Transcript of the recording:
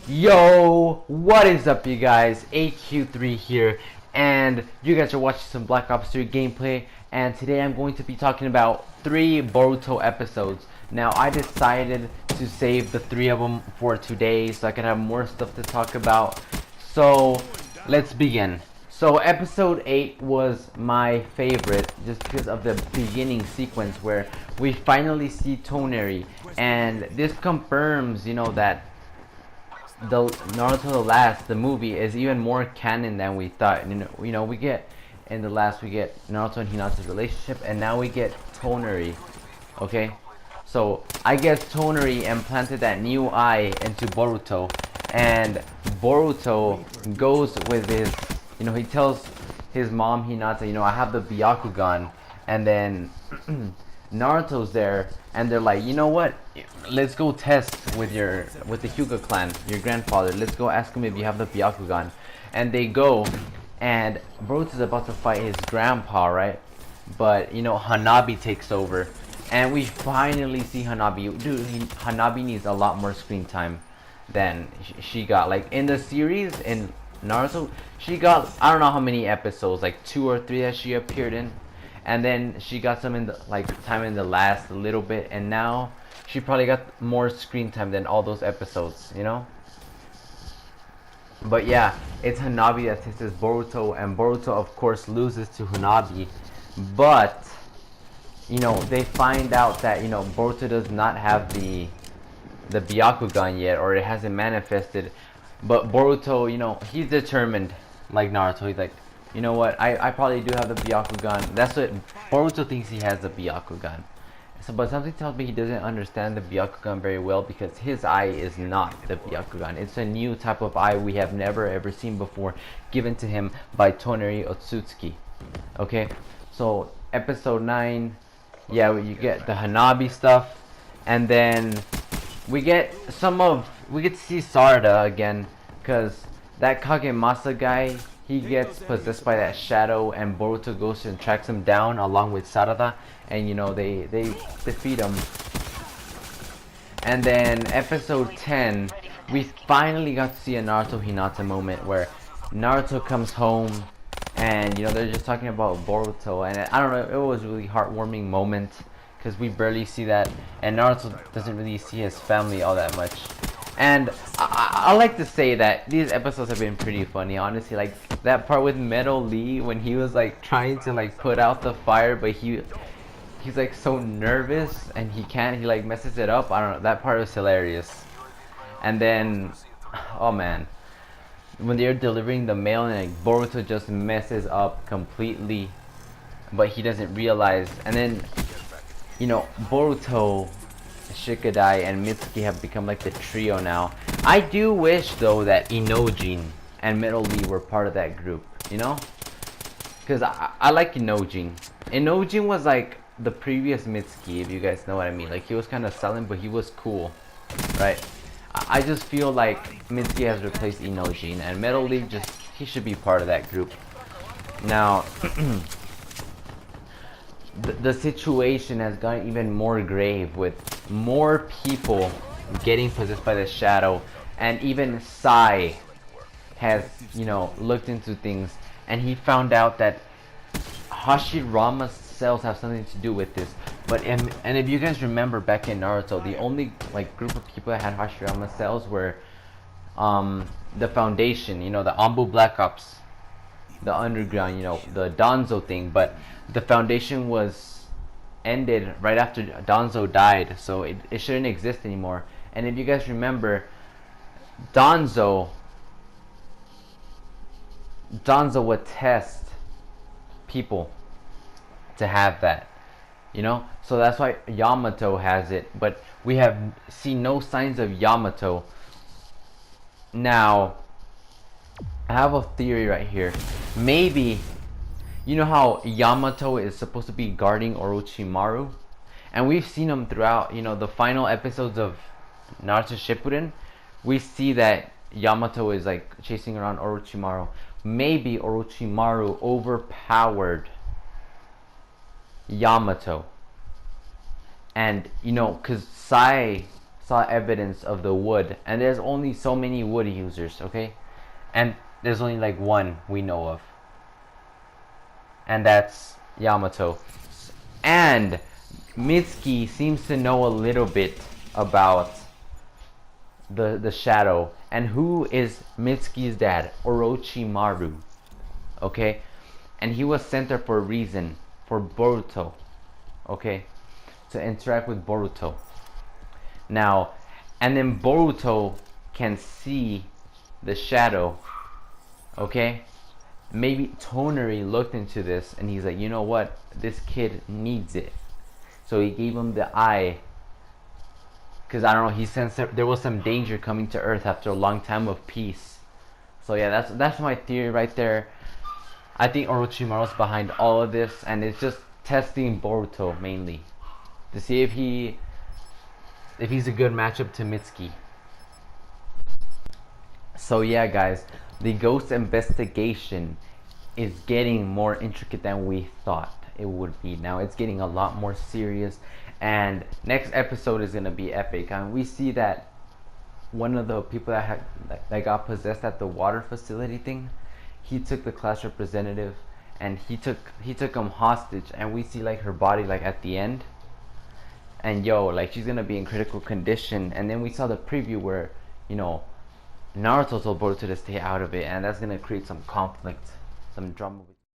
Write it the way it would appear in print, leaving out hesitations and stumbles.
Yo, what is up, you guys? AQ3 here, and you guys are watching some Black Ops 3 gameplay, and today I'm going to be talking about 3 Boruto episodes. Now, I decided to save the 3 of them for today so I can have more stuff to talk about. So, let's begin. So, episode 8 was my favorite just because of the beginning sequence where we finally see Toneri, and this confirms, that the Naruto the Last, the movie, is even more canon than we thought. We get in the last, we get Naruto and Hinata's relationship, and now we get Toneri. Okay, so I guess Toneri implanted that new eye into Boruto, and Boruto goes with his, he tells his mom Hinata, I have the Byakugan, and then Naruto's there, and they're like, you know what? Let's go test with the Hyuga clan, your grandfather. Let's go ask him if you have the Byakugan. And they go, and Boruto's about to fight his grandpa, right? But Hanabi takes over, and we finally see Hanabi. Dude, Hanabi needs a lot more screen time than she got. Like in the series in Naruto, she got I don't know how many episodes, like 2 or 3 that she appeared in. And then she got some in the time in the last a little bit, and now she probably got more screen time than all those episodes, But yeah, it's Hanabi that tests Boruto, and Boruto of course loses to Hanabi. But they find out that Boruto does not have the Byakugan yet, or it hasn't manifested. But Boruto, he's determined, like Naruto. He's like, you know what? I probably do have the Byakugan. That's what Boruto thinks, he has the Byakugan. So, but something tells me he doesn't understand the Byakugan very well, because his eye is not the Byakugan. It's a new type of eye we have never ever seen before, given to him by Toneri Otsutsuki. Okay, so episode 9, yeah, you get the Hanabi stuff, and then we get to see Sarada again, because that Kagemasa guy, he gets possessed by that shadow, and Boruto goes and tracks him down along with Sarada, and they defeat him. And then episode 10, we finally got to see a Naruto Hinata moment where Naruto comes home, and they're just talking about Boruto, and I don't know, it was a really heartwarming moment because we barely see that, and Naruto doesn't really see his family all that much. And I like to say that these episodes have been pretty funny, honestly. Like that part with Metal Lee when he was like trying to like put out the fire, but he's like so nervous and he can't. He like messes it up. I don't know. That part was hilarious. And then, oh man, when they're delivering the mail and like Boruto just messes up completely, but he doesn't realize. And then, Boruto, Shikadai, and Mitsuki have become like the trio now. I do wish though that Inojin and Metal Lee were part of that group, because I like Inojin. Inojin was like the previous Mitsuki, if you guys know what I mean. Like he was kind of sullen, but he was cool, right? I just feel like Mitsuki has replaced Inojin, and Metal Lee he should be part of that group. Now the situation has gotten even more grave, with more people getting possessed by the shadow, and even Sai has looked into things, and he found out that Hashirama's cells have something to do with this. But and if you guys remember back in Naruto, the only like group of people that had Hashirama cells were the Foundation, the Anbu Black Ops, the Underground, the Danzo thing. But the Foundation was ended right after Danzo died, so it shouldn't exist anymore. And if you guys remember, Danzo would test people to have that, so that's why Yamato has it, but we have seen no signs of Yamato. Now I have a theory right here. Maybe how Yamato is supposed to be guarding Orochimaru, and we've seen him throughout the final episodes of Naruto Shippuden. We see that Yamato is like chasing around Orochimaru. Maybe Orochimaru overpowered Yamato, and because saw evidence of the wood, and there's only so many wood users, okay? And there's only like one we know of, and that's Yamato. And Mitsuki seems to know a little bit about the shadow. And who is Mitsuki's dad? Orochimaru. Okay? And he was sent there for a reason, for Boruto. Okay? To interact with Boruto. Now, and then Boruto can see the shadow. Okay? Maybe Toneri looked into this and he's like, you know what? This kid needs it. So he gave him the eye. Because I don't know, he sensed there was some danger coming to Earth after a long time of peace. So yeah, that's my theory right there. I think Orochimaru's behind all of this, and it's just testing Boruto mainly to see if he's a good matchup to Mitsuki. So yeah, guys, the ghost investigation is getting more intricate than we thought it would be. Now it's getting a lot more serious, and next episode is gonna be epic. And we see that one of the people that got possessed at the water facility thing, he took the class representative, and he took him hostage. And we see like her body like at the end, and like she's gonna be in critical condition. And then we saw the preview where Naruto told Boruto to stay out of it, and that's gonna create some conflict, some drama.